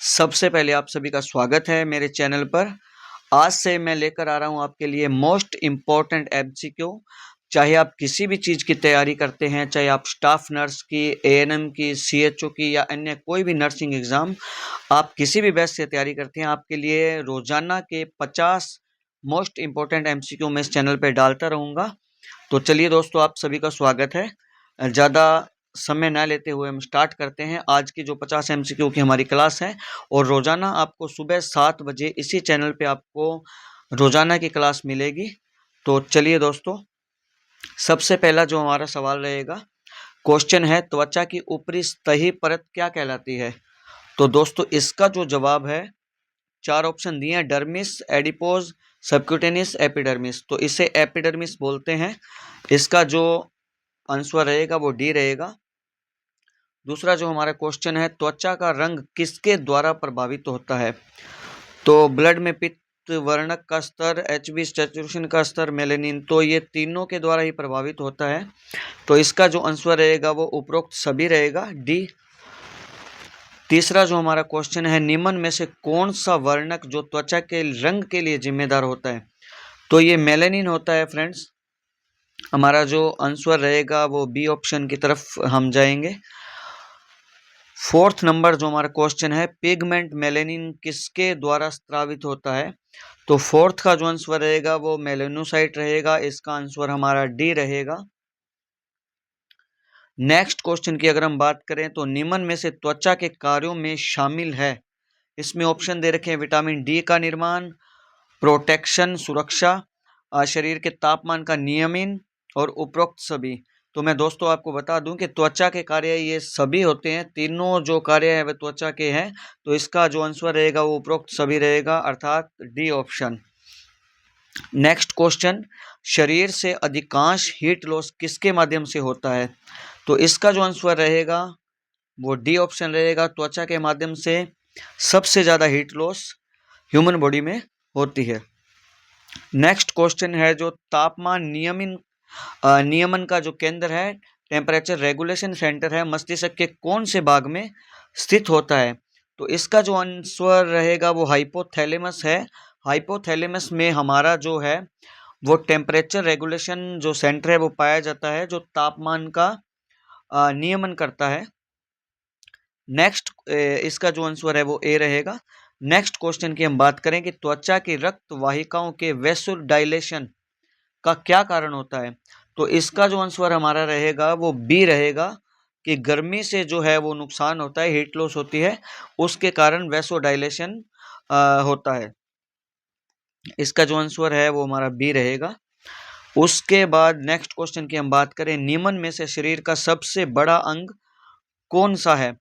सबसे पहले आप सभी का स्वागत है मेरे चैनल पर। आज से मैं लेकर आ रहा हूँ आपके लिए मोस्ट इम्पॉर्टेंट एमसीक्यू। चाहे आप किसी भी चीज़ की तैयारी करते हैं, चाहे आप स्टाफ नर्स की, एएनएम की, सीएचओ की या अन्य कोई भी नर्सिंग एग्ज़ाम आप किसी भी बैच से तैयारी करते हैं, आपके लिए रोज़ाना के 50 मोस्ट इम्पॉर्टेंट एमसीक्यू मैं इस चैनल पे डालता रहूँगा। तो चलिए दोस्तों, आप सभी का स्वागत है। ज़्यादा समय ना लेते हुए हम स्टार्ट करते हैं आज की जो 50 एमसीक्यू की हमारी क्लास है। और रोज़ाना आपको सुबह 7 बजे इसी चैनल पे आपको रोज़ाना की क्लास मिलेगी। तो चलिए दोस्तों, सबसे पहला जो हमारा सवाल रहेगा, क्वेश्चन है त्वचा की ऊपरी सतही परत क्या कहलाती है। तो दोस्तों इसका जो जवाब है, 4 ऑप्शन दिए हैं, डर्मिस, एडिपोज, सबक्यूटेनियस, एपिडर्मिस। तो इसे एपिडर्मिस बोलते हैं। इसका जो आंसर रहेगा वो डी रहेगा। दूसरा जो हमारा क्वेश्चन है, त्वचा का रंग किसके द्वारा प्रभावित होता है। तो ब्लड में पित्त वर्णक का स्तर, एचबी सैचुरेशन का स्तर, मेलेनिन, तो ये तीनों के द्वारा ही प्रभावित होता है। तो इसका जो आंसर रहेगा वो उपरोक्त सभी रहेगा, डी। तीसरा जो हमारा क्वेश्चन है, निम्न में से कौन सा वर्णक जो त्वचा के रंग के लिए जिम्मेदार होता है। तो ये मेलेनिन होता है फ्रेंड्स। हमारा जो आंसर रहेगा वो बी ऑप्शन की तरफ हम जाएंगे। फोर्थ नंबर जो हमारा क्वेश्चन है, पिगमेंट मेलेनिन किसके द्वारा स्रावित होता है। तो फोर्थ का जो आंसर रहेगा वो मेलेनोसाइट रहेगा। इसका आंसर हमारा डी रहेगा। नेक्स्ट क्वेश्चन की अगर हम बात करें तो निम्न में से त्वचा के कार्यों में शामिल है। इसमें ऑप्शन दे रखे हैं, विटामिन डी का निर्माण, प्रोटेक्शन सुरक्षा, शरीर के तापमान का नियमन और उपरोक्त सभी। तो मैं दोस्तों आपको बता दूं कि त्वचा के कार्य ये सभी होते हैं, तीनों जो कार्य है वे त्वचा के हैं। तो इसका जो आंसर रहेगा वो उपरोक्त सभी रहेगा, अर्थात डी ऑप्शन। नेक्स्ट क्वेश्चन, शरीर से अधिकांश हीट लॉस किसके माध्यम से होता है। तो इसका जो आंसर रहेगा वो डी ऑप्शन रहेगा, त्वचा के माध्यम से सबसे ज़्यादा हीट लॉस ह्यूमन बॉडी में होती है। नेक्स्ट क्वेश्चन है, जो तापमान नियमन का जो केंद्र है, टेम्परेचर रेगुलेशन सेंटर है, मस्तिष्क के कौन से भाग में स्थित होता है। तो इसका जो आंसर रहेगा वो हाइपोथैलेमस है। हाइपोथैलेमस में हमारा जो है वो टेम्परेचर रेगुलेशन जो सेंटर है वो पाया जाता है, जो तापमान का नियमन करता है। नेक्स्ट इसका जो आंसर है वो ए रहेगा। नेक्स्ट क्वेश्चन की हम बात करें कि त्वचा की रक्त वाहिकाओं के वेसोडाइलेशन का क्या कारण होता है। तो इसका जो आंसर हमारा रहेगा वो बी रहेगा, कि गर्मी से जो है वो नुकसान होता है, हीट लॉस होती है, उसके कारण वेसोडाइलेशन होता है। इसका जो आंसर है वो हमारा बी रहेगा। उसके बाद नेक्स्ट क्वेश्चन की हम बात करें, निम्न में से शरीर का सबसे बड़ा अंग कौन सा है।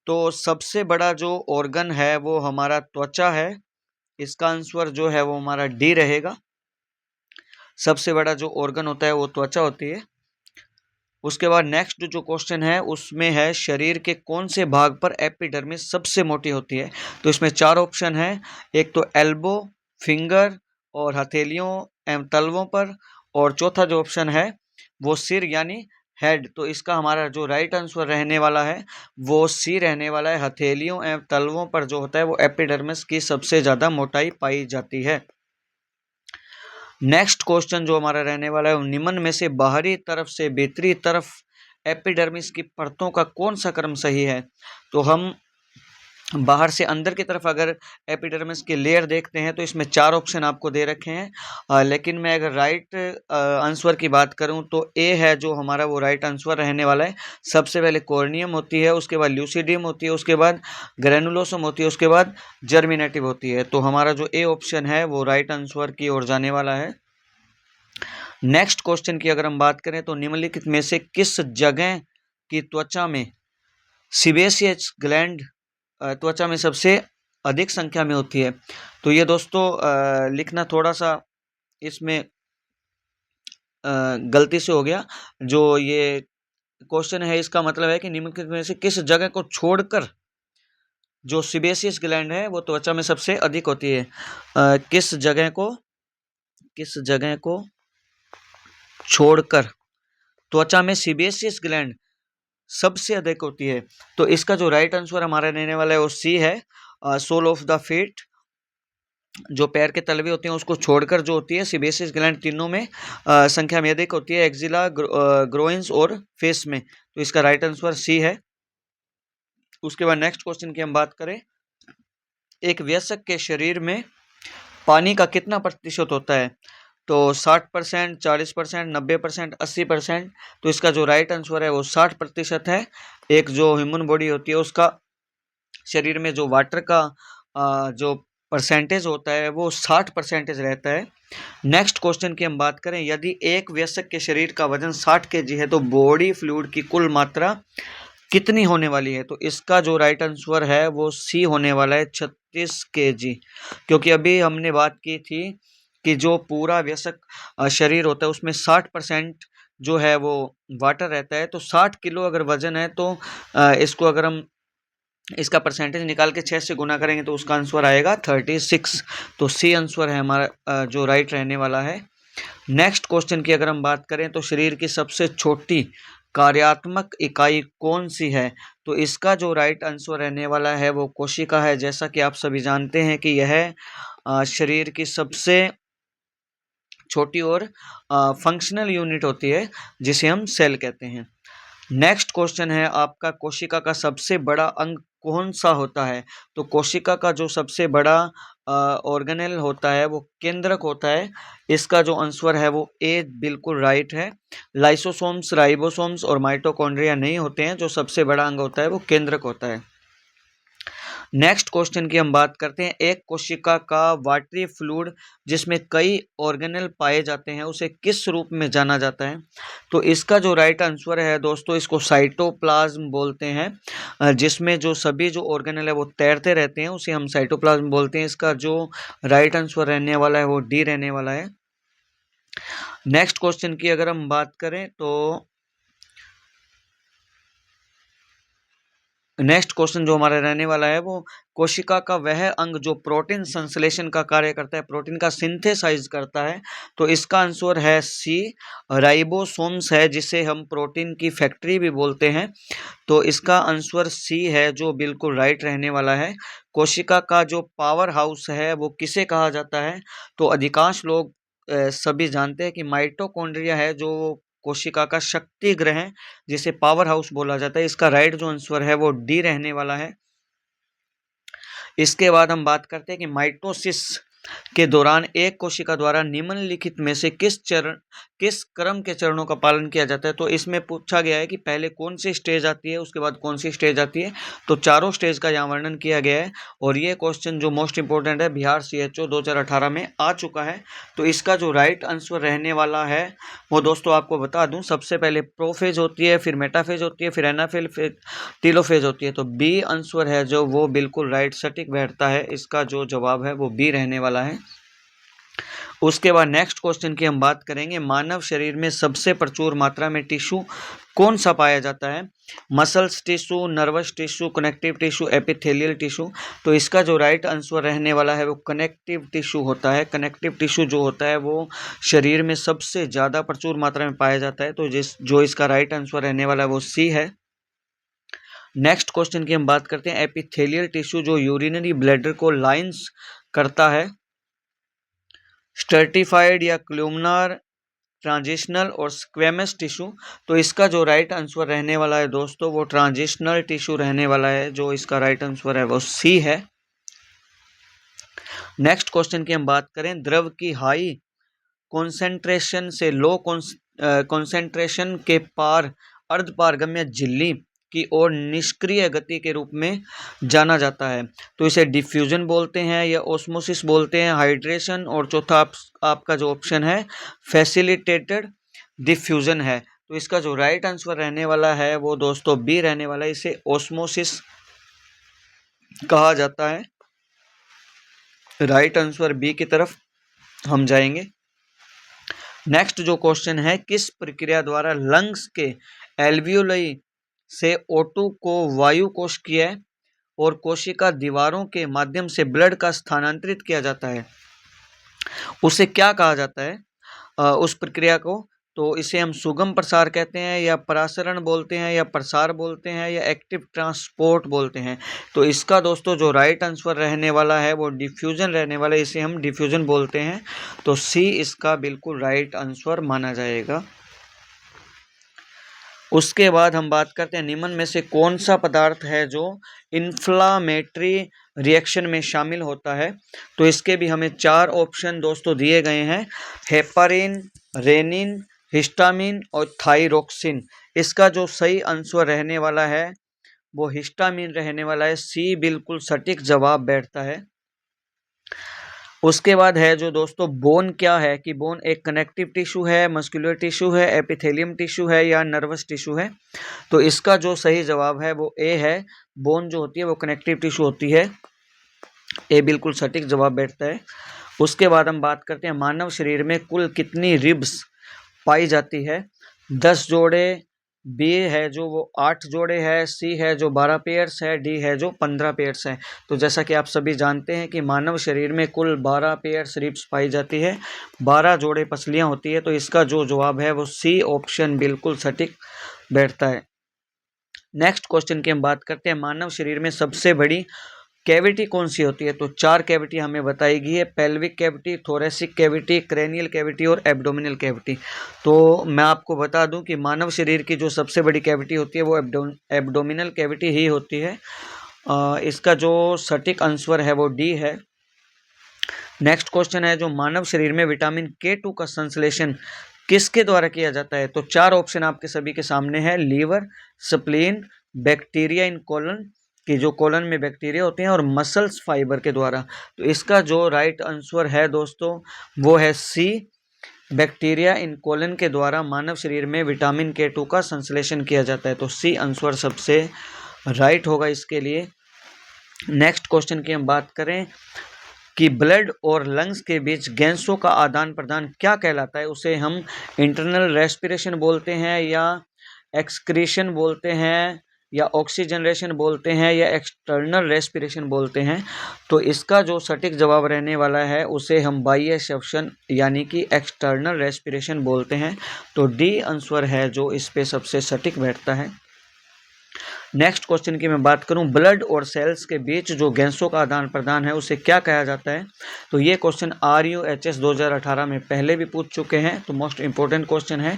तो सबसे बड़ा जो ऑर्गन है वो हमारा त्वचा है। इसका आंसर जो है वो हमारा डी रहेगा। सबसे बड़ा जो ऑर्गन होता है वो त्वचा होती है। उसके बाद नेक्स्ट जो क्वेश्चन है उसमें है, शरीर के कौन से भाग पर एपिडर्मिस सबसे मोटी होती है। तो इसमें 4 ऑप्शन है, एक तो एल्बो, फिंगर और हथेलियों एवं तलवों पर, और चौथा जो ऑप्शन है वो सिर यानी हेड। तो इसका हमारा जो राइट आंसर रहने वाला है वो सी रहने वाला है। हथेलियों एवं तलवों पर जो होता है वो एपिडर्मिस की सबसे ज़्यादा मोटाई पाई जाती है। नेक्स्ट क्वेश्चन जो हमारा रहने वाला है, निम्न में से बाहरी तरफ से भीतरी तरफ एपिडर्मिस की परतों का कौन सा क्रम सही है। तो हम बाहर से अंदर की तरफ अगर एपिडर्मिस की लेयर देखते हैं तो इसमें 4 ऑप्शन आपको दे रखे हैं, लेकिन मैं अगर राइट आंसर की बात करूं तो ए है जो हमारा वो राइट आंसर रहने वाला है। सबसे पहले कॉर्नियम होती है, उसके बाद ल्यूसिडियम होती है, उसके बाद ग्रेनुलोसम होती है, उसके बाद जर्मिनेटिव होती है। तो हमारा जो ए ऑप्शन है वो राइट आंसर की ओर जाने वाला है। नेक्स्ट क्वेश्चन की अगर हम बात करें तो निम्नलिखित में से किस जगह की त्वचा में सीबेशियस ग्लैंड त्वचा में सबसे अधिक संख्या में होती है। तो ये दोस्तों लिखना थोड़ा सा इसमें गलती से हो गया। जो ये क्वेश्चन है इसका मतलब है कि निम्नलिखित में से किस जगह को छोड़कर जो सीबेशियस ग्लैंड है वो त्वचा में सबसे अधिक होती है। किस जगह को छोड़कर त्वचा में सीबेशियस ग्लैंड सबसे अधिक होती है। तो इसका जो राइट आंसर हमारा रहने वाला है वो सी है, सोल ऑफ द फीट, जो पैर के तलवे होते हैं उसको छोड़कर जो होती है सीबेसियस ग्लैंड तीनों में संख्या में अधिक होती है, एक्जिला, ग्रोइंस और फेस में। तो इसका राइट आंसर सी है। उसके बाद नेक्स्ट क्वेश्चन की हम बात करें, एक वयस्क के शरीर में पानी का कितना प्रतिशत होता है? तो 60%, 40%, 90%, 80%। तो इसका जो राइट आंसर है वो 60% है। एक जो ह्यूमन बॉडी होती है उसका शरीर में जो वाटर का जो परसेंटेज होता है वो 60% रहता है। नेक्स्ट क्वेश्चन की हम बात करें, यदि एक वयस्क के शरीर का वजन 60 kg है तो बॉडी फ्लूइड की कुल मात्रा कितनी होने वाली है? तो इसका जो राइट आंसर है वो सी होने वाला है, 36 kg। क्योंकि अभी हमने बात की थी कि जो पूरा वयस्क शरीर होता है उसमें 60% जो है वो वाटर रहता है। तो 60 किलो अगर वजन है तो इसको अगर हम इसका परसेंटेज निकाल के 6 से गुना करेंगे तो उसका आंसर आएगा 36। तो सी आंसर है हमारा जो राइट रहने वाला है। नेक्स्ट क्वेश्चन की अगर हम बात करें तो शरीर की सबसे छोटी कार्यात्मक इकाई कौन सी है? तो इसका जो राइट आंसर रहने वाला है वो कोशिका है। जैसा कि आप सभी जानते हैं कि यह शरीर की सबसे छोटी और फंक्शनल यूनिट होती है जिसे हम सेल कहते हैं। नेक्स्ट क्वेश्चन है आपका, कोशिका का सबसे बड़ा अंग कौन सा होता है? तो कोशिका का जो सबसे बड़ा ऑर्गेनेल होता है वो केंद्रक होता है। इसका जो आंसर है वो ए बिल्कुल राइट है। लाइसोसोम्स, राइबोसोम्स और माइटोकॉन्ड्रिया नहीं होते हैं। जो सबसे बड़ा अंग होता है वो केंद्रक होता है। नेक्स्ट क्वेश्चन की हम बात करते हैं, एक कोशिका का वाटरी फ्लूइड जिसमें कई ऑर्गेनेल पाए जाते हैं उसे किस रूप में जाना जाता है? तो इसका जो राइट आंसर है दोस्तों, इसको साइटोप्लाज्म बोलते हैं। जिसमें जो सभी जो ऑर्गेनेल है वो तैरते रहते हैं उसे हम साइटोप्लाज्म बोलते हैं। इसका जो राइट आंसर रहने वाला है वो डी रहने वाला है। नेक्स्ट क्वेश्चन की अगर हम बात करें तो नेक्स्ट क्वेश्चन जो हमारा रहने वाला है वो, कोशिका का वह अंग जो प्रोटीन संश्लेषण का कार्य करता है, प्रोटीन का सिंथेसाइज करता है। तो इसका आंसर है सी, राइबोसोम्स है, जिसे हम प्रोटीन की फैक्ट्री भी बोलते हैं। तो इसका आंसर सी है जो बिल्कुल राइट रहने वाला है। कोशिका का जो पावर हाउस है वो किसे कहा जाता है? तो अधिकांश लोग सभी जानते हैं कि माइटोकॉन्ड्रिया है जो कोशिका का शक्ति ग्रह जिसे पावर हाउस बोला जाता है। इसका राइट जो आंसर है वो डी रहने वाला है। इसके बाद हम बात करते हैं कि माइटोसिस के दौरान एक कोशिका द्वारा निम्नलिखित में से किस क्रम के चरणों का पालन किया जाता है? तो इसमें पूछा गया है कि पहले कौन सी स्टेज आती है, उसके बाद कौन सी स्टेज आती है। तो चारों स्टेज का यहाँ वर्णन किया गया है और ये क्वेश्चन जो मोस्ट इंपोर्टेंट है बिहार CHO 2018 में आ चुका है। तो इसका जो राइट आंसर रहने वाला है वो दोस्तों आपको बता दूं, सबसे पहले प्रोफेज होती है, फिर मेटाफेज होती है, फिर एनाफेज, फिर टीलोफेज होती है। तो बी आंसर है जो वो बिल्कुल राइट सटीक बैठता है। इसका जो जवाब है वो बी रहने वाला है। उसके बाद नेक्स्ट क्वेश्चन की हम बात करेंगे, मानव शरीर में सबसे प्रचुर मात्रा में टिश्यू कौन सा पाया जाता है? Muscles tissue, nervous tissue, connective tissue, epithelial tissue. तो इसका जो राइट आंसर रहने वाला है वो कनेक्टिव टिश्यू होता है। कनेक्टिव टिश्यू जो होता है वो शरीर में सबसे ज़्यादा प्रचुर मात्रा में पाया जाता है। तो जो इसका राइट आंसर रहने वाला है वो सी है। नेक्स्ट क्वेश्चन की हम बात करते हैं, एपिथेलियल टिश्यू जो यूरिनरी ब्लैडर को लाइंस करता है, स्ट्रेटिफाइड या क्लूमनार, ट्रांजिशनल और स्क्वेमस टिश्यू। तो इसका जो राइट आंसर रहने वाला है दोस्तों वो ट्रांजिशनल टिश्यू रहने वाला है। जो इसका राइट आंसर है वो सी है। नेक्स्ट क्वेश्चन की हम बात करें, द्रव की हाई कॉन्सेंट्रेशन से लो कॉन्सेंट्रेशन के पार अर्धपारगम्य झिल्ली की ओर निष्क्रिय गति के रूप में जाना जाता है। तो इसे डिफ्यूजन बोलते हैं या ओस्मोसिस बोलते हैं, हाइड्रेशन, और चौथा आपका जो ऑप्शन है फैसिलिटेटेड डिफ्यूजन है। तो इसका जो राइट आंसर रहने वाला है वो दोस्तों बी रहने वाला है। इसे ओस्मोसिस कहा जाता है। राइट आंसर बी की तरफ हम जाएंगे। नेक्स्ट जो क्वेश्चन है, किस प्रक्रिया द्वारा लंग्स के एल्वियोलाई से O2 को वायु कोशिकीय और कोशिका दीवारों के माध्यम से ब्लड का स्थानांतरित किया जाता है, उसे क्या कहा जाता है? उस प्रक्रिया को तो इसे हम सुगम प्रसार कहते हैं, या प्रसारण बोलते हैं, या प्रसार बोलते हैं, या एक्टिव ट्रांसपोर्ट बोलते हैं। तो इसका दोस्तों जो राइट आंसर रहने वाला है वो डिफ्यूजन रहने वाला है, इसे हम डिफ्यूजन बोलते हैं। तो सी इसका बिल्कुल राइट आंसर माना जाएगा। उसके बाद हम बात करते हैं निम्न में से कौन सा पदार्थ है जो इन्फ्लामेटरी रिएक्शन में शामिल होता है। तो इसके भी हमें 4 ऑप्शन दोस्तों दिए गए हैं, हेपारिन, रेनिन, हिस्टामिन और थायरोक्सिन। इसका जो सही आंसर रहने वाला है वो हिस्टामिन रहने वाला है, सी बिल्कुल सटीक जवाब बैठता है। उसके बाद है जो दोस्तों बोन क्या है, कि बोन एक कनेक्टिव टिश्यू है, मस्कुलर टिश्यू है, एपिथेलियम टिश्यू है, या नर्वस टिश्यू है। तो इसका जो सही जवाब है वो ए है, बोन जो होती है वो कनेक्टिव टिश्यू होती है, ए बिल्कुल सटीक जवाब बैठता है। उसके बाद हम बात करते हैं मानव शरीर में कुल कितनी रिब्स पाई जाती है। 10 जोड़े, बी है जो वो 8 जोड़े है, सी है जो 12 पेयर्स है, डी है जो 15 पेयर्स है। तो जैसा कि आप सभी जानते हैं कि मानव शरीर में कुल 12 पेयर्स रिब्स पाई जाती है, 12 जोड़े पसलियां होती है। तो इसका जो जवाब है वो सी ऑप्शन बिल्कुल सटीक बैठता है। नेक्स्ट क्वेश्चन की हम बात करते हैं मानव शरीर में सबसे बड़ी कैविटी कौन सी होती है। तो 4 कैविटी हमें बताई गई है, pelvic cavity, thoracic cavity, cranial cavity और एब्डोमिनल कैविटी। तो मैं आपको बता दूं कि मानव शरीर की जो सबसे बड़ी कैविटी होती है वो एब्डोमिनल कैविटी ही होती है। इसका जो सटीक आंसर है वो डी है। नेक्स्ट क्वेश्चन है जो मानव शरीर में विटामिन K2 का संश्लेषण किसके द्वारा किया जाता है। तो 4 ऑप्शन आपके सभी के सामने है, liver, spleen, bacteria in colon, कि जो कोलन में बैक्टीरिया होते हैं, और मसल्स फाइबर के द्वारा। तो इसका जो राइट आंसर है दोस्तों वो है सी, बैक्टीरिया इन कोलन के द्वारा मानव शरीर में विटामिन K2 का संश्लेषण किया जाता है। तो सी आंसर सबसे राइट होगा इसके लिए। नेक्स्ट क्वेश्चन की हम बात करें कि ब्लड और लंग्स के बीच गैसों का आदान प्रदान क्या कहलाता है। उसे हम इंटरनल रेस्पिरेशन बोलते हैं, या एक्सक्रीशन बोलते हैं, या ऑक्सीजनरेशन बोलते हैं, या एक्सटर्नल रेस्पिरेशन बोलते हैं। तो इसका जो सटीक जवाब रहने वाला है उसे हम बाह्य श्वसन यानी कि एक्सटर्नल रेस्पिरेशन बोलते हैं। तो डी आंसर है जो इस पे सबसे सटीक बैठता है। नेक्स्ट क्वेश्चन की मैं बात करूं, ब्लड और सेल्स के बीच जो गैसों का आदान प्रदान है उसे क्या कहा जाता है। तो ये क्वेश्चन RUHS 2018 में पहले भी पूछ चुके हैं, तो मोस्ट इंपॉर्टेंट क्वेश्चन है।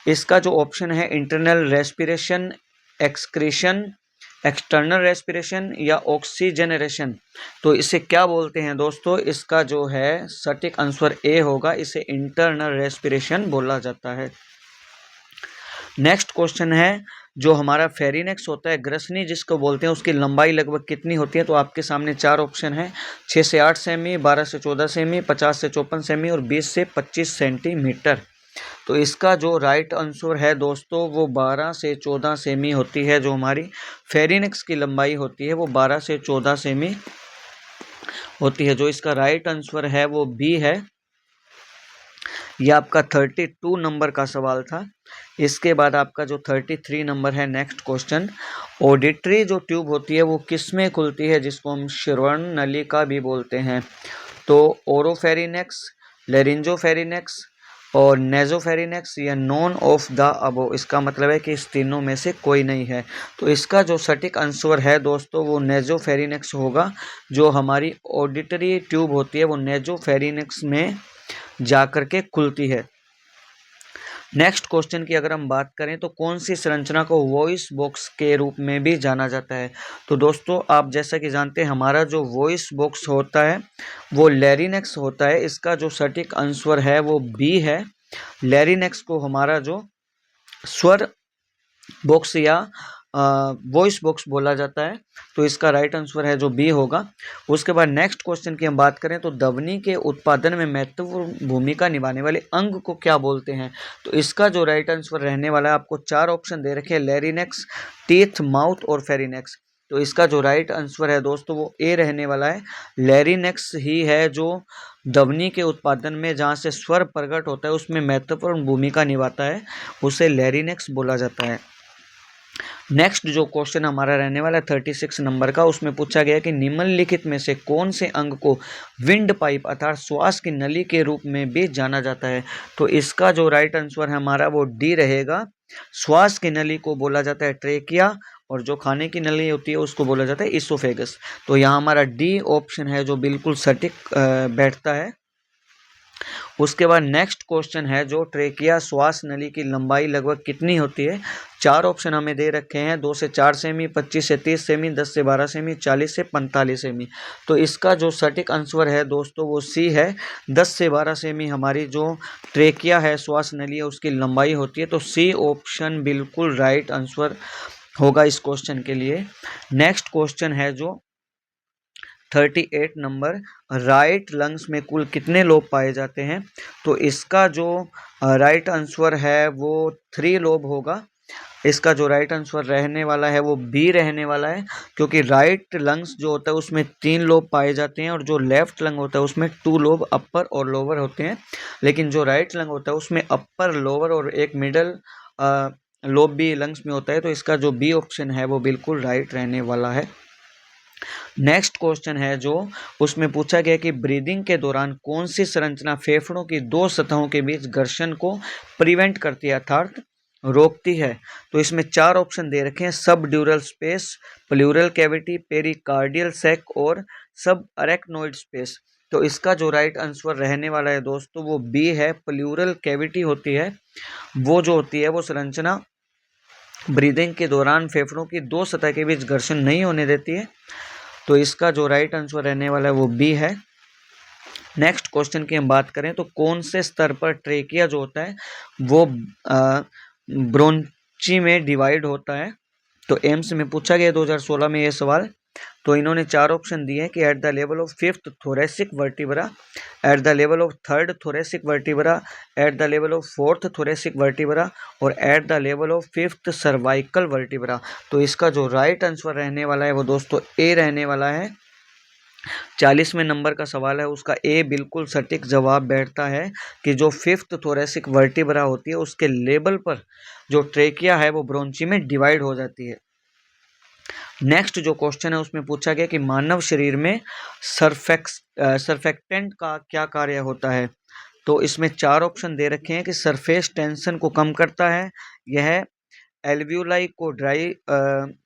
इसका जो ऑप्शन है internal respiration, excretion, external respiration, या ऑक्सीजनरेशन। तो इसे क्या बोलते हैं दोस्तों, इसका जो है सटीक आंसर ए होगा, इसे इंटरनल रेस्पिरेशन बोला जाता है। नेक्स्ट क्वेश्चन है जो हमारा फेरिनेक्स होता है, ग्रसनी जिसको बोलते हैं, उसकी लंबाई लगभग कितनी होती है। तो आपके सामने 4 ऑप्शन है, 6 से 8 सेमी, 12 से 14 सेमी, 50 से 54 सेमी और 20 से 25 सेंटीमीटर। तो इसका जो राइट आंसर है दोस्तों वो 12 से 14 सेमी होती है। जो हमारी फेरिनेक्स की लंबाई होती है वो 12 से 14 सेमी होती है। जो इसका राइट आंसर है वो बी है। यह आपका 32 नंबर का सवाल था। इसके बाद आपका जो 33 नंबर है नेक्स्ट क्वेश्चन, ऑडिटरी जो ट्यूब होती है वो किस में खुलती है, जिसको हम श्रवण नलिका भी बोलते हैं। तो ओरोफेरिनेक्स, लेरिंजोफेरिनेक्स और नेजोफेरिनेक्स, या नॉन ऑफ द अबो। इसका मतलब है कि इस तीनों में से कोई नहीं है। तो इसका जो सटीक आंसर है दोस्तों वो नेजोफेरिनेक्स होगा। जो हमारी ऑडिटरी ट्यूब होती है वो नेजोफेरिनेक्स में जाकर के खुलती है। नेक्स्ट क्वेश्चन की अगर हम बात करें तो कौन सी संरचना को वॉइस बॉक्स के रूप में भी जाना जाता है। तो दोस्तों आप जैसा कि जानते हैं हमारा जो वॉइस बॉक्स होता है वो लैरिनेक्स होता है। इसका जो सटीक आंसर है वो बी है। लैरिनेक्स को हमारा जो स्वर बॉक्स या वॉइस बॉक्स बोला जाता है। तो इसका राइट आंसर है जो बी होगा। उसके बाद नेक्स्ट क्वेश्चन की हम बात करें तो ध्वनि के उत्पादन में महत्वपूर्ण भूमिका निभाने वाले अंग को क्या बोलते हैं। तो इसका जो राइट आंसर रहने वाला है, आपको 4 ऑप्शन दे रखे हैं, लैरिनेक्स, टीथ, माउथ और फेरिनेक्स। तो इसका जो राइट आंसर है दोस्तों वो ए रहने वाला है। लैरिनेक्स ही है जो ध्वनि के उत्पादन में जहाँ से स्वर प्रकट होता है उसमें महत्वपूर्ण भूमिका निभाता है, उसे लैरिनेक्स बोला जाता है। नेक्स्ट जो क्वेश्चन हमारा रहने वाला है 36 नंबर का, उसमें पूछा गया कि निम्नलिखित में से कौन से अंग को विंड पाइप अर्थात श्वास की नली के रूप में भी जाना जाता है। तो इसका जो राइट आंसर है हमारा वो डी रहेगा। श्वास की नली को बोला जाता है ट्रेकिया और जो खाने की नली होती है उसको बोला जाता है इसोफेगस। तो यहाँ हमारा डी ऑप्शन है जो बिल्कुल सटीक बैठता है। उसके बाद नेक्स्ट क्वेश्चन है जो ट्रेकिया श्वास नली की लंबाई लगभग कितनी होती है। चार ऑप्शन हमें दे रखे हैं, 2 से 4 सेमी, 25 से 30 सेमी, 10 से 12 सेमी, 40 से 45 सेमी। तो इसका जो सटीक आंसर है दोस्तों वो सी है। 10 से 12 सेमी हमारी जो ट्रेकिया है श्वास नली है उसकी लंबाई होती है। तो सी ऑप्शन बिल्कुल राइट आंसर होगा इस क्वेश्चन के लिए। नेक्स्ट क्वेश्चन है जो 38 नंबर, राइट लंग्स में कुल कितने लोब पाए जाते हैं। तो इसका जो राइट आंसर है वो 3 लोब होगा। इसका जो राइट आंसर रहने वाला है वो बी रहने वाला है, क्योंकि राइट लंग्स जो होता है उसमें 3 लोब पाए जाते हैं और जो लेफ्ट लंग होता है उसमें 2 लोब अपर और लोअर होते हैं। लेकिन जो राइट लंग होता है उसमें अपर, लोअर और एक मिडल लोब भी लंग्स में होता है। तो इसका जो बी ऑप्शन है वो बिल्कुल राइट रहने वाला है। नेक्स्ट क्वेश्चन है जो उसमें पूछा गया कि ब्रीदिंग के दौरान कौन सी संरचना फेफड़ों की 2 सतहों के बीच घर्षण को प्रिवेंट करती है अर्थात रोकती है। तो इसमें 4 ऑप्शन दे रखे हैं, subdural space, pleural cavity, pericardial sac और सब अरेक्नोइड स्पेस। तो इसका जो राइट आंसर रहने वाला है दोस्तों वो बी है, प्लूरल कैविटी होती है। वो जो होती है वो संरचना ब्रीदिंग के दौरान फेफड़ों की 2 सतह के बीच घर्षण नहीं होने देती है। तो इसका जो राइट आंसर रहने वाला है वो बी है। नेक्स्ट क्वेश्चन की हम बात करें तो कौन से स्तर पर ट्रेकिया जो होता है वो ब्रोंची में डिवाइड होता है। तो एम्स में पूछा गया 2016 में ये सवाल। तो इन्होंने 4 ऑप्शन दिए हैं कि at the level of 5th thoracic vertebra, at the level of 3rd thoracic vertebra, at the level of 4th thoracic vertebra और at the level of 5th cervical vertebra. तो इसका जो राइट आंसर रहने वाला है वो दोस्तों ए रहने वाला है। 40वें नंबर का सवाल है उसका ए बिल्कुल सटीक जवाब बैठता है कि जो 5th थोरेसिक वर्टिब्रा होती है उसके लेवल पर जो ट्रेकिया है वो ब्रोंची में डिवाइड हो जाती है। नेक्स्ट जो क्वेश्चन है उसमें पूछा गया कि मानव शरीर में सरफेक्टेंट का क्या कार्य होता है। तो इसमें 4 ऑप्शन दे रखे हैं कि सरफेस टेंशन को कम करता है, यह एल्वियोलाई को ड्राई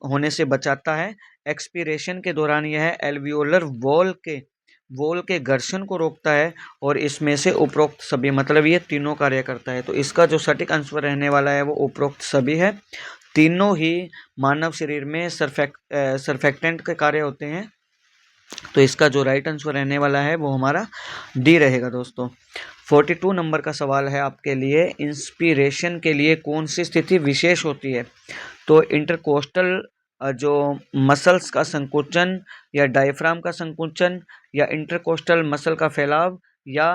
होने से बचाता है, एक्सपीरेशन के दौरान यह एल्वियोलर वॉल के घर्षण को रोकता है और इसमें से उपरोक्त सभी, मतलब ये तीनों कार्य करता है। तो इसका जो सटीक आंसर रहने वाला है वो उपरोक्त सभी है। तीनों ही मानव शरीर में सरफेक्टेंट के कार्य होते हैं। तो इसका जो राइट आंसर रहने वाला है वो हमारा डी रहेगा दोस्तों। 42 नंबर का सवाल है आपके लिए, इंस्पिरेशन के लिए कौन सी स्थिति विशेष होती है। तो इंटरकोस्टल जो मसल्स का संकुचन या डायफ्राम का संकुचन या इंटरकोस्टल मसल का फैलाव या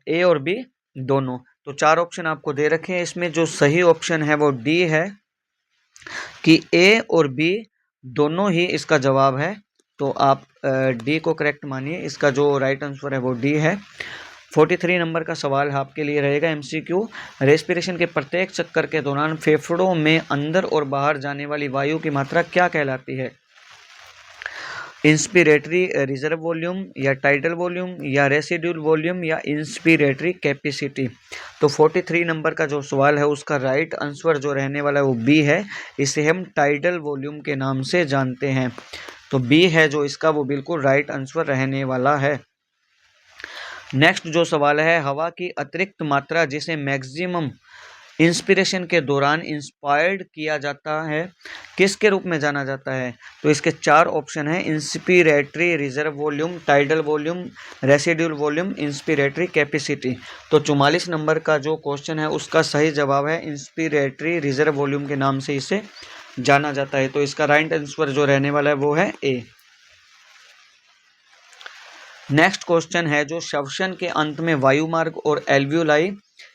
ए और बी दोनों। तो 4 ऑप्शन आपको दे रखे हैं, इसमें जो सही ऑप्शन है वो डी है कि ए और बी दोनों ही इसका जवाब है। तो आप डी को करेक्ट मानिए, इसका जो राइट आंसर है वो डी है। 43 नंबर का सवाल आपके लिए रहेगा एमसीक्यू, रेस्पिरेशन के प्रत्येक चक्कर के दौरान फेफड़ों में अंदर और बाहर जाने वाली वायु की मात्रा क्या कहलाती है। इंस्पिरेटरी रिजर्व वॉल्यूम या टाइडल वॉल्यूम या रेसिड्यूल वॉल्यूम या इंस्पिरेटरी कैपेसिटी। तो 43 नंबर का जो सवाल है उसका राइट आंसर जो रहने वाला है वो बी है, इसे हम टाइडल वॉल्यूम के नाम से जानते हैं। तो बी है जो इसका वो बिल्कुल राइट आंसर रहने वाला है। नेक्स्ट जो सवाल है, हवा की अतिरिक्त मात्रा जिसे मैक्सिमम इंस्पिरेशन के दौरान इंस्पायर्ड किया जाता है किसके रूप में जाना जाता है। तो इसके 4 ऑप्शन हैं, inspiratory reserve volume, tidal volume, residual volume, inspiratory capacity. तो 44 नंबर का जो क्वेश्चन है उसका सही जवाब है इंस्पिरेटरी रिजर्व वॉल्यूम के नाम से इसे जाना जाता है। तो इसका राइट आंसर जो रहने वाला है वो है ए। नेक्स्ट क्वेश्चन है जो श्वसन के अंत में वायुमार्ग और एल्वियोलाई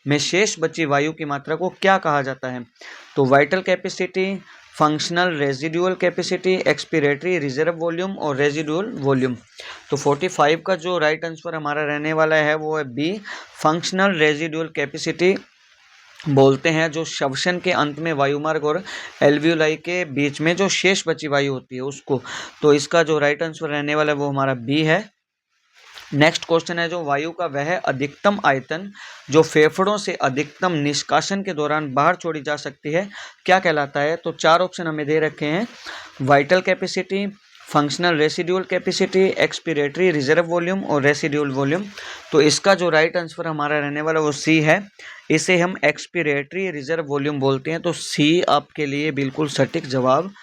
में शेष बची वायु की मात्रा को क्या कहा जाता है। तो vital capacity, functional residual capacity, expiratory reserve volume और रेजिडुअल वॉल्यूम। तो 45 का जो राइट आंसर हमारा रहने वाला है वो है बी, फंक्शनल रेजिडुअल कैपेसिटी बोलते हैं जो श्वसन के अंत में वायुमार्ग और एल्वियोलाई के बीच में जो शेष बची वायु होती है उसको। तो इसका जो राइट आंसर रहने वाला है वो हमारा बी है। नेक्स्ट क्वेश्चन है जो वायु का वह अधिकतम आयतन जो फेफड़ों से अधिकतम निष्कासन के दौरान बाहर छोड़ी जा सकती है क्या कहलाता है। तो चार ऑप्शन हमें दे रखे हैं, vital capacity, functional residual capacity, expiratory reserve volume और रेसिड्यूल वॉल्यूम। तो इसका जो राइट आंसर हमारा रहने वाला वो सी है, इसे हम एक्सपीरेटरी रिजर्व वॉल्यूम बोलते हैं। तो सी आपके लिए बिल्कुल सटीक जवाब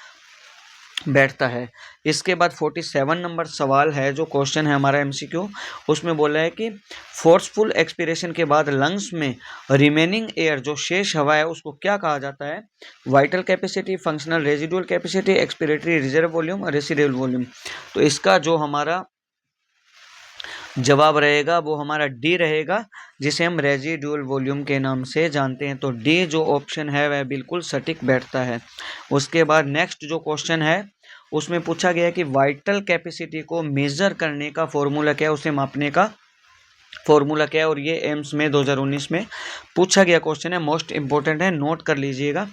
बैठता है। इसके बाद 47 नंबर सवाल है जो क्वेश्चन है हमारा एमसीक्यू, उसमें बोला है कि फोर्सफुल एक्सपीरेशन के बाद लंग्स में रिमेनिंग एयर जो शेष हवा है उसको क्या कहा जाता है। Vital capacity, functional residual capacity, expiratory reserve volume और रेसिडुअल वॉल्यूम। तो इसका जो हमारा जवाब रहेगा वो हमारा डी रहेगा, जिसे हम रेजिडुअल वॉल्यूम के नाम से जानते हैं। तो डी जो ऑप्शन है वह बिल्कुल सटीक बैठता है। उसके बाद नेक्स्ट जो क्वेश्चन है उसमें पूछा गया कि वाइटल कैपेसिटी को मेजर करने का फॉर्मूला क्या है, उसे मापने का फॉर्मूला क्या है, और ये एम्स में 2019 में पूछा गया क्वेश्चन है, मोस्ट इंपॉर्टेंट है, नोट कर लीजिएगा।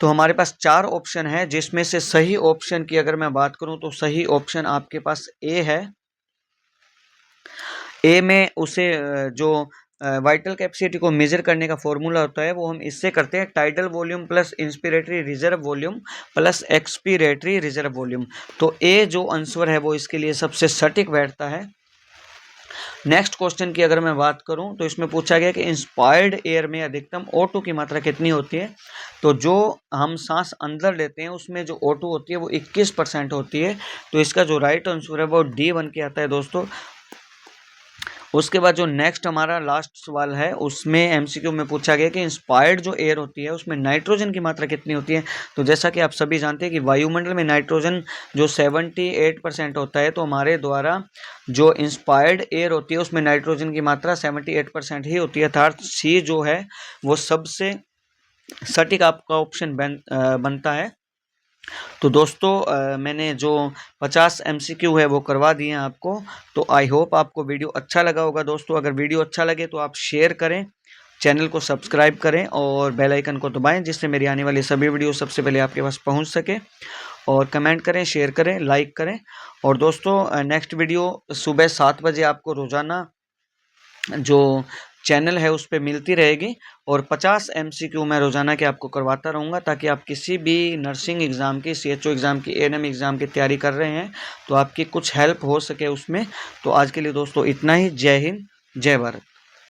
तो हमारे पास चार ऑप्शन है जिसमें से सही ऑप्शन की अगर मैं बात करूं तो सही ऑप्शन आपके पास ए है। ए में उसे जो वाइटल कैपेसिटी को मेजर करने का फॉर्मूला होता है वो हम इससे करते हैं, tidal volume plus inspiratory reserve volume plus expiratory reserve volume. तो ए जो आंसर है वो इसके लिए सबसे सटीक बैठता है। नेक्स्ट क्वेश्चन की अगर मैं बात करूं तो इसमें पूछा गया कि इंस्पायर्ड एयर में अधिकतम O2 की मात्रा कितनी होती है। तो जो हम सांस अंदर लेते हैं उसमें जो O2 होती है वो 21% होती है। तो इसका जो राइट आंसर है वो डी बन के आता है दोस्तों। उसके बाद जो नेक्स्ट हमारा लास्ट सवाल है उसमें एमसीक्यू में पूछा गया कि इंस्पायर्ड जो एयर होती है उसमें नाइट्रोजन की मात्रा कितनी होती है। तो जैसा कि आप सभी जानते हैं कि वायुमंडल में नाइट्रोजन जो 78% होता है, तो हमारे द्वारा जो इंस्पायर्ड एयर होती है उसमें नाइट्रोजन की मात्रा 78% ही होती है, अर्थात सी जो है वो सबसे सटीक आपका ऑप्शन बनता है। तो दोस्तों मैंने जो 50 एमसीक्यू है वो करवा दिए हैं आपको। तो आई होप आपको वीडियो अच्छा लगा होगा दोस्तों। अगर वीडियो अच्छा लगे तो आप शेयर करें, चैनल को सब्सक्राइब करें और बेल आइकन को दबाएं, जिससे मेरी आने वाली सभी वीडियो सबसे पहले आपके पास पहुंच सके। और कमेंट करें, शेयर करें, लाइक करें। और दोस्तों नेक्स्ट वीडियो सुबह 7 बजे आपको रोज़ाना जो चैनल है उस पर मिलती रहेगी, और 50 एमसीक्यू मैं रोज़ाना के आपको करवाता रहूँगा, ताकि आप किसी भी नर्सिंग एग्ज़ाम की, CHO एग्ज़ाम की, ANM एग्ज़ाम की तैयारी कर रहे हैं तो आपकी कुछ हेल्प हो सके उसमें। तो आज के लिए दोस्तों इतना ही। जय हिंद, जय भारत।